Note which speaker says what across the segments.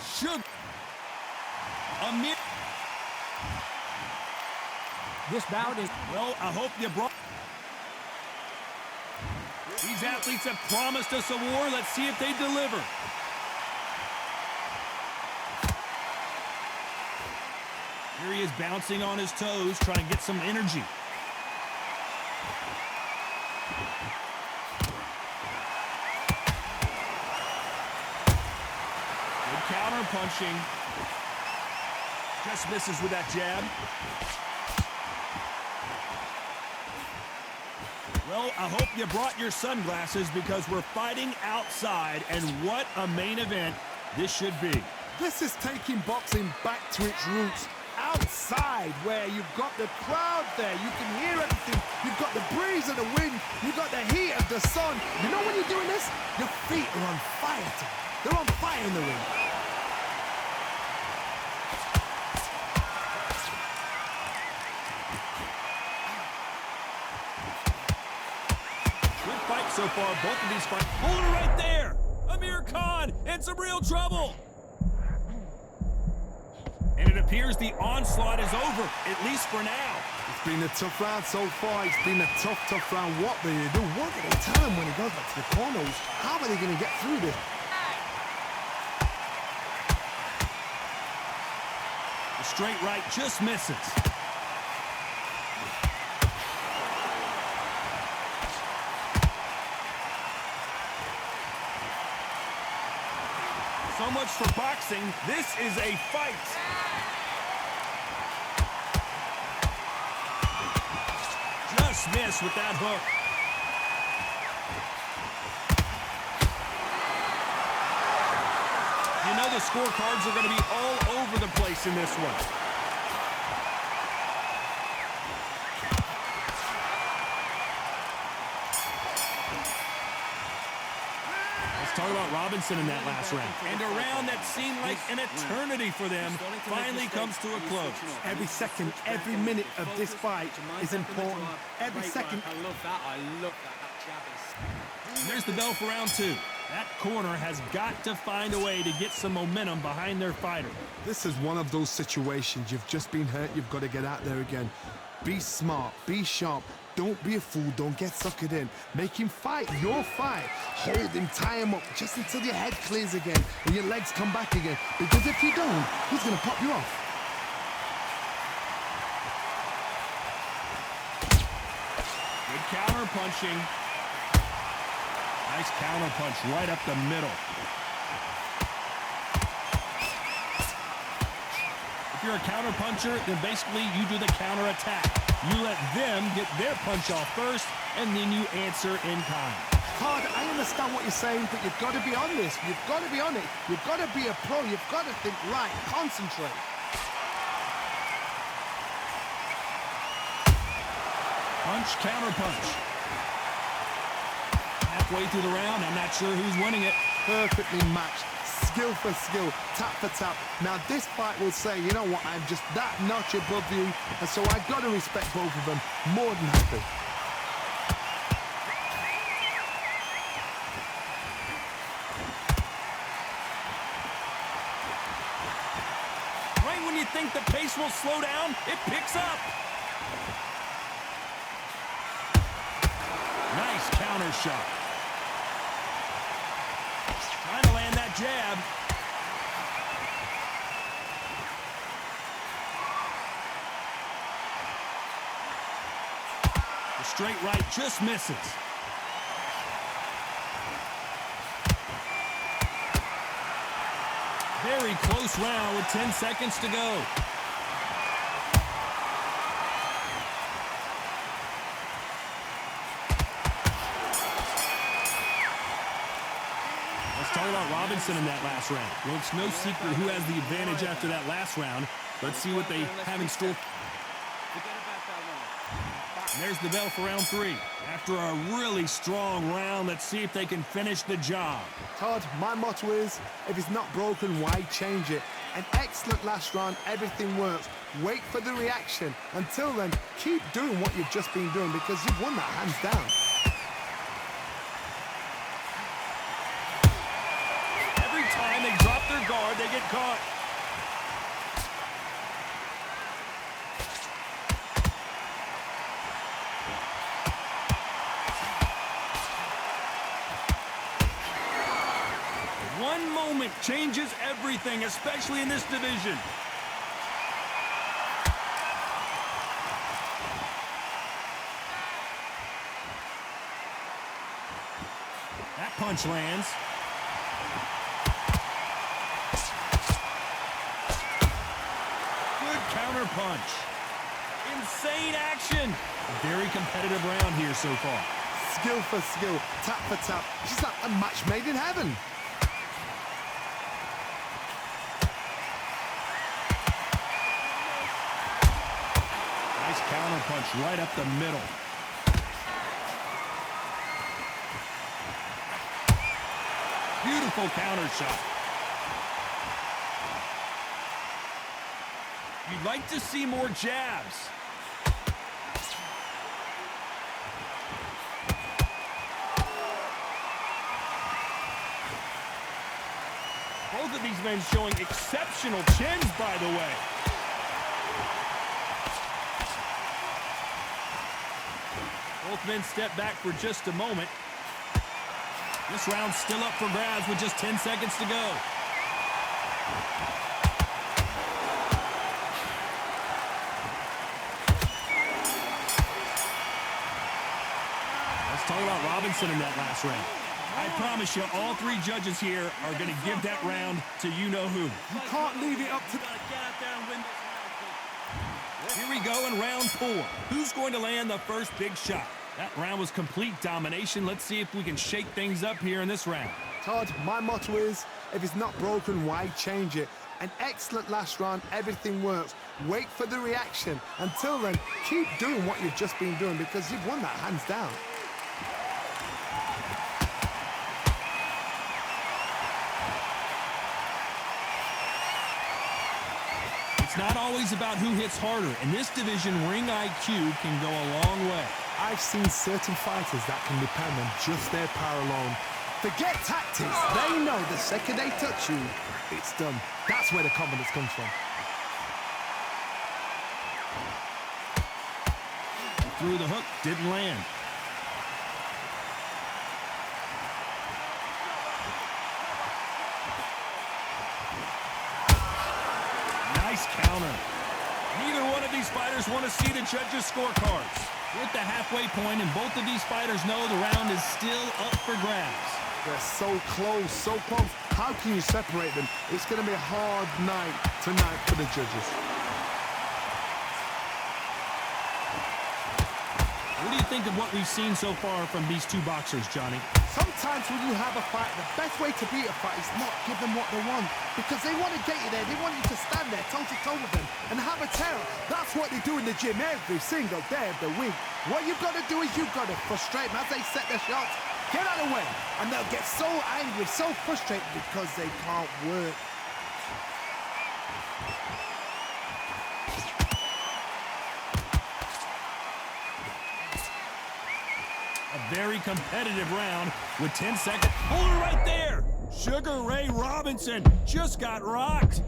Speaker 1: Shook.
Speaker 2: This bout is...
Speaker 1: Well, I hope you brought... These athletes have promised us a war. Let's see if they deliver. Here he is bouncing on his toes, trying to get some energy. Good counter punching. Just misses with that jab. Well, I hope you brought your sunglasses because we're fighting outside, and what a main event this should be.
Speaker 3: This is taking boxing back to its roots. Outside, where you've got the crowd there, you can hear everything. You've got the breeze of the wind, you've got the heat of the sun. You know when you're doing this? Your feet are on fire. They're on fire in the ring.
Speaker 1: Good fight so far, both of these fights. Hold it right there! Amir Khan in some real trouble! And it appears the onslaught is over, at least for now.
Speaker 3: It's been a tough round so far. It's been a tough round. What do they do? What do they tell him when he goes back to the corners? How are they going to get through this?
Speaker 1: The straight right just misses. So much for boxing. This is a fight. Just missed with that hook. You know the scorecards are going to be all over the place in this one. Talk about Robinson in that last round. And a round that seemed like an eternity for them finally comes to a close.
Speaker 3: Every second, every minute of this fight is important. Every second.
Speaker 2: I love that. That jab is...
Speaker 1: And there's the bell for round two. That corner has got to find a way to get some momentum behind their fighter.
Speaker 3: This is one of those situations. You've just been hurt. You've got to get out there again. Be smart. Be sharp. Don't be a fool. Don't get suckered in. Make him fight your fight. Hold him, tie him up just until your head clears again and your legs come back again. Because if you don't, he's going to pop you off.
Speaker 1: Good counter punching. Nice counter punch right up the middle. If you're a counter puncher, then basically you do the counter attack. You let them get their punch off first, and then you answer in kind.
Speaker 3: Todd, I understand what you're saying, but you've got to be on this. You've got to be on it. You've got to be a pro. You've got to think right. Concentrate.
Speaker 1: Punch, counter punch. Halfway through the round, I'm not sure who's winning it.
Speaker 3: Perfectly matched. Skill for skill, tap for tap. Now this fight will say, you know what, I'm just that notch above you, and so I've got to respect both of them. More than happy.
Speaker 1: Right when you think the pace will slow down, it picks up. Nice counter shot. Trying to land that jab. The straight right just misses. Very close round with 10 seconds to go. Talk about Robinson in that last round. Well, it's no secret who has the advantage after that last round. Let's see what they have in store. And there's the bell for round three. After a really strong round, let's see if they can finish the job.
Speaker 3: Todd, my motto is, if it's not broken, why change it? An excellent last round, everything works. Wait for the reaction. Until then, keep doing what you've just been doing because you've won that hands down.
Speaker 1: Every time they drop their their guard, they get caught. One moment changes everything, especially in this division. That punch lands. Good counter punch. Insane action. A very competitive round here so far.
Speaker 3: Skill for skill, tap for tap. She's like a match made in heaven.
Speaker 1: Nice counter punch right up the middle. Beautiful counter shot. You'd like to see more jabs. Both of these men showing exceptional chins, by the way. Both men step back for just a moment. This round's still up for grabs with just 10 seconds to go. Let's talk about Robinson in that last round. I promise you, all three judges here are going to give that round to you-know-who.
Speaker 3: You can't leave it up to...
Speaker 1: Here we go in round 4. Who's going to land the first big shot? That round was complete domination. Let's see if we can shake things up here in this round.
Speaker 3: Todd, my motto is, if it's not broken, why change it? An excellent last round, everything works. Wait for the reaction. Until then, keep doing what you've just been doing because you've won that hands down.
Speaker 1: It's not always about who hits harder. In this division, ring IQ can go a long way.
Speaker 3: I've seen certain fighters that can depend on just their power alone. Forget tactics. They know the second they touch you, it's done. That's where the confidence comes from.
Speaker 1: Through the hook, didn't land. Nice counter. Neither one of these fighters want to see the judges' scorecards. We're at the halfway point, and both of these fighters know the round is still up for grabs.
Speaker 3: They're so close, so close. How can you separate them? It's going to be a hard night tonight for the judges.
Speaker 1: What do you think of what we've seen so far from these two boxers, Johnny?
Speaker 3: Sometimes when you have a fight, the best way to beat a fight is not give them what they want. Because they want to get you there. They want you to stand there toe-to-toe with them and have a terror. That's what they do in the gym every single day of the week. What you've got to do is you've got to frustrate them as they set their shots. Get out of the way. And they'll get so angry, so frustrated because they can't work.
Speaker 1: A very competitive round with 10 seconds. Hold it right there. Sugar Ray Robinson just got rocked.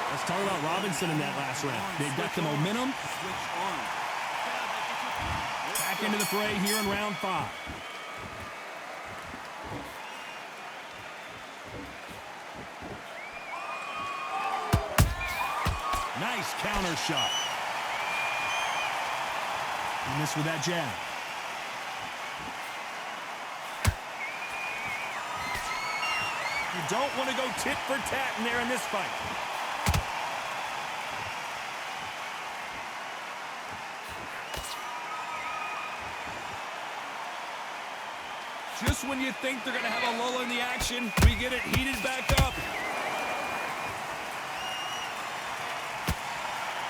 Speaker 1: Let's talk about Robinson in that last round. They've got the momentum. Back into the fray here in round 5. Nice counter shot. He missed with that jab. You don't want to go tit for tat in there in this fight. Just when you think they're going to have a lull in the action, we get it heated back up.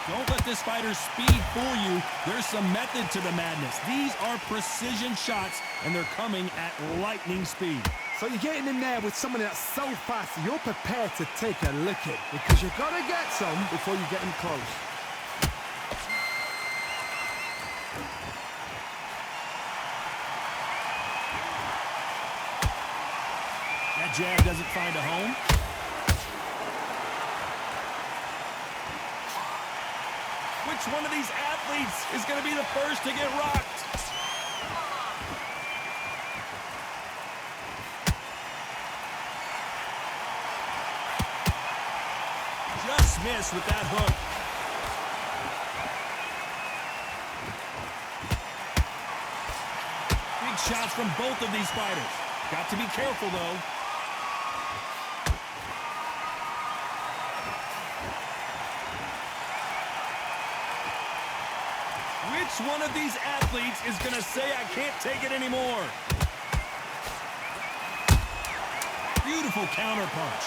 Speaker 1: Don't let this fighter's speed fool you. There's some method to the madness. These are precision shots, and they're coming at lightning speed.
Speaker 3: So you're getting in there with someone that's so fast, you're prepared to take a licking because you've got to get some before you get in close.
Speaker 1: jab doesn't find a home. Which one of these athletes is going to be the first to get rocked? Just missed with that hook. Big shots from both of these fighters. Got to be careful, though. Which one of these athletes is going to say, I can't take it anymore? Beautiful counter punch.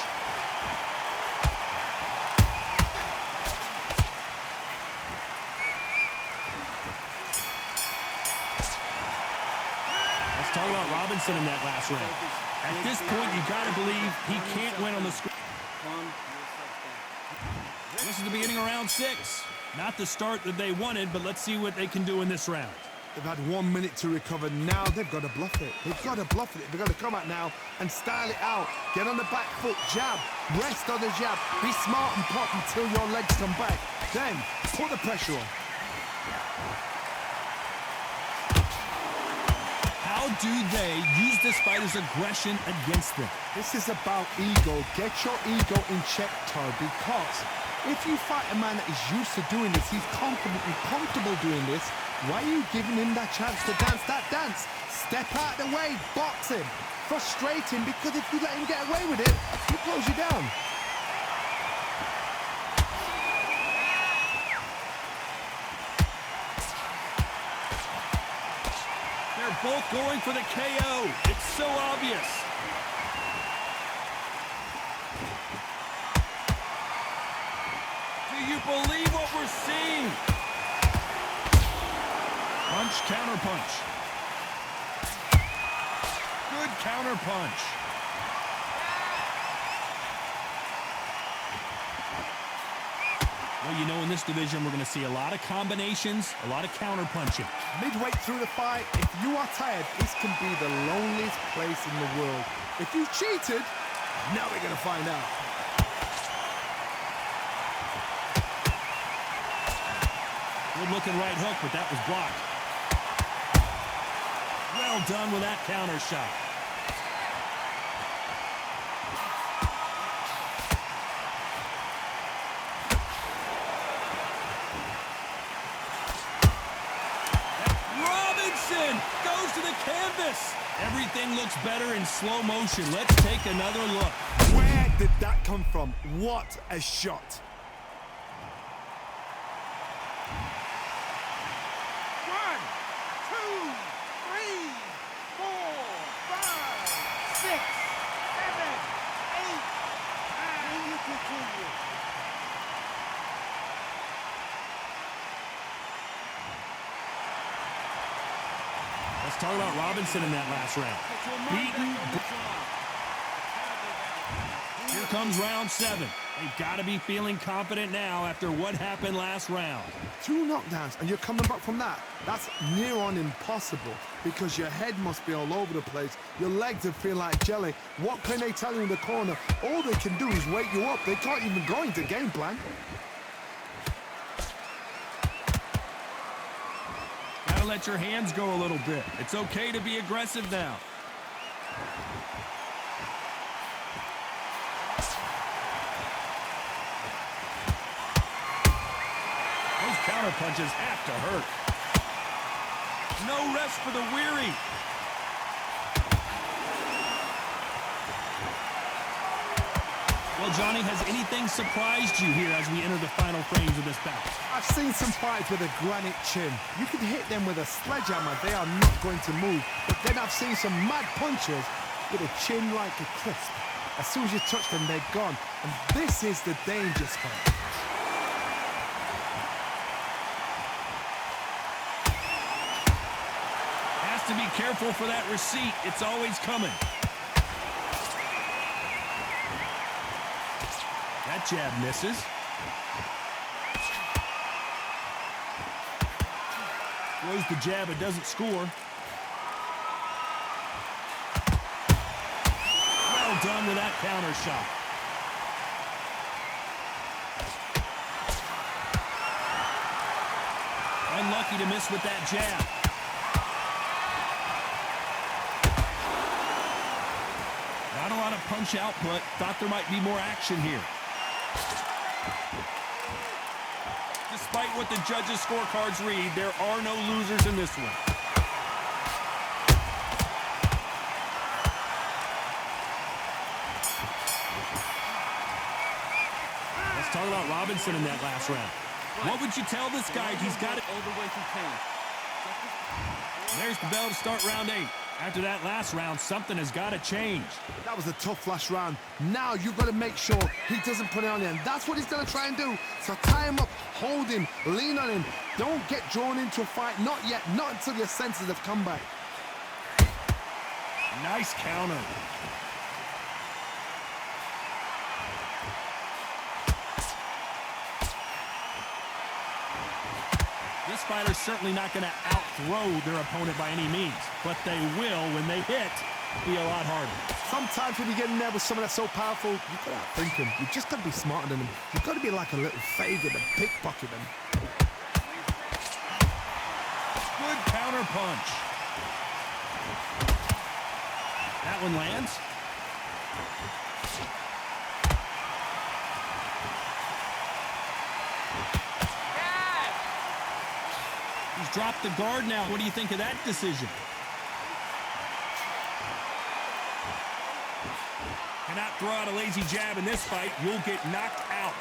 Speaker 1: Let's talk about Robinson in that last round. At this point, you got to believe he can't win on the score. This is the beginning of round 6. Not the start that they wanted, but let's see what they can do in this round.
Speaker 3: They've had 1 minute to recover. Now they've got to bluff it. They've got to bluff it. They've got to come out now and style it out. Get on the back foot, jab, rest on the jab. Be smart and pop until your legs come back. Then put the pressure on.
Speaker 1: How do they use this fighter's aggression against them?
Speaker 3: This is about ego. Get your ego in check, Todd, because if you fight a man that is used to doing this, he's confident and comfortable doing this, why are you giving him that chance to dance that dance? Step out of the way, box him. Frustrate him, because if you let him get away with it, he close you down.
Speaker 1: They're both going for the KO. It's so obvious. Do you believe what we're seeing? Punch, counter punch. Good counter punch. Well, you know, in this division, we're going to see a lot of combinations, a lot of counter punching.
Speaker 3: Midway through the fight, if you are tired, this can be the loneliest place in the world. If you cheated, now we're going to find out.
Speaker 1: Good looking right hook, but that was blocked. Well done with that counter shot. Robinson goes to the canvas. Everything looks better in slow motion. Let's take another look.
Speaker 3: Where did that come from? What a shot.
Speaker 1: Let's talk about Robinson in that last round. Beaten. Here comes round 7. They've got to be feeling confident now after what happened last round.
Speaker 3: 2 knockdowns and you're coming back from that. That's near on impossible because your head must be all over the place. Your legs will feel like jelly. What can they tell you in the corner? All they can do is wake you up. They can't even go into game plan.
Speaker 1: Gotta let your hands go a little bit. It's okay to be aggressive now. Those counter punches have to hurt. No rest for the weary. Well, Johnny, has anything surprised you here as we enter the final frames of this bout?
Speaker 3: I've seen some fights with a granite chin. You can hit them with a sledgehammer, they are not going to move. But then I've seen some mad punchers with a chin like a crisp. As soon as you touch them, they're gone. And this is the danger spot.
Speaker 1: Has to be careful for that receipt. It's always coming. That jab misses. Throws the jab, it doesn't score. Well Well done with that counter shot. Unlucky to miss with that jab. Not a lot of punch output. Thought there might be more action here. Despite what the judges' scorecards read, there are no losers in this one. Let's talk about Robinson in that last round. What would you tell this guy? He's got it
Speaker 2: all the way he can.
Speaker 1: There's the bell to start round 8. After that last round, something has got to change.
Speaker 3: That was a tough last round. Now you've got to make sure he doesn't put it on you, and that's what he's going to try and do. So tie him up, hold him, lean on him. Don't get drawn into a fight. Not yet. Not until your senses have come back.
Speaker 1: Nice counter. This fighter's certainly not going to outthrow their opponent by any means, but they will, when they hit, be a lot harder.
Speaker 3: Sometimes when you get in there with someone that's so powerful, you've got to outthink him. You've just got to be smarter than him. You've got to be like a little faggot and pickpocket him.
Speaker 1: Good counter punch. That one lands. He's dropped the guard now. What do you think of that decision? Cannot throw out a lazy jab in this fight. You'll get knocked out.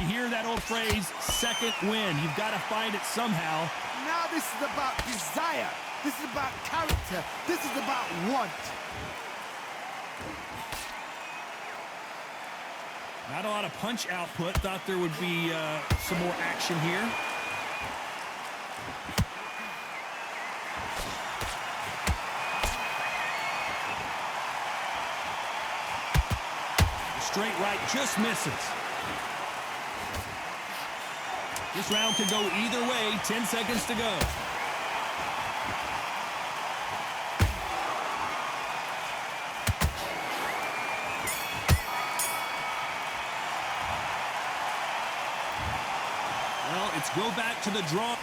Speaker 1: You hear that old phrase, second win. You've got to find it somehow.
Speaker 3: Now this is about desire. This is about character. This is about want.
Speaker 1: Not a lot of punch output. Thought there would be some more action here. The straight right just misses. This round could go either way. 10 seconds to go. Well, it's go back to the draw.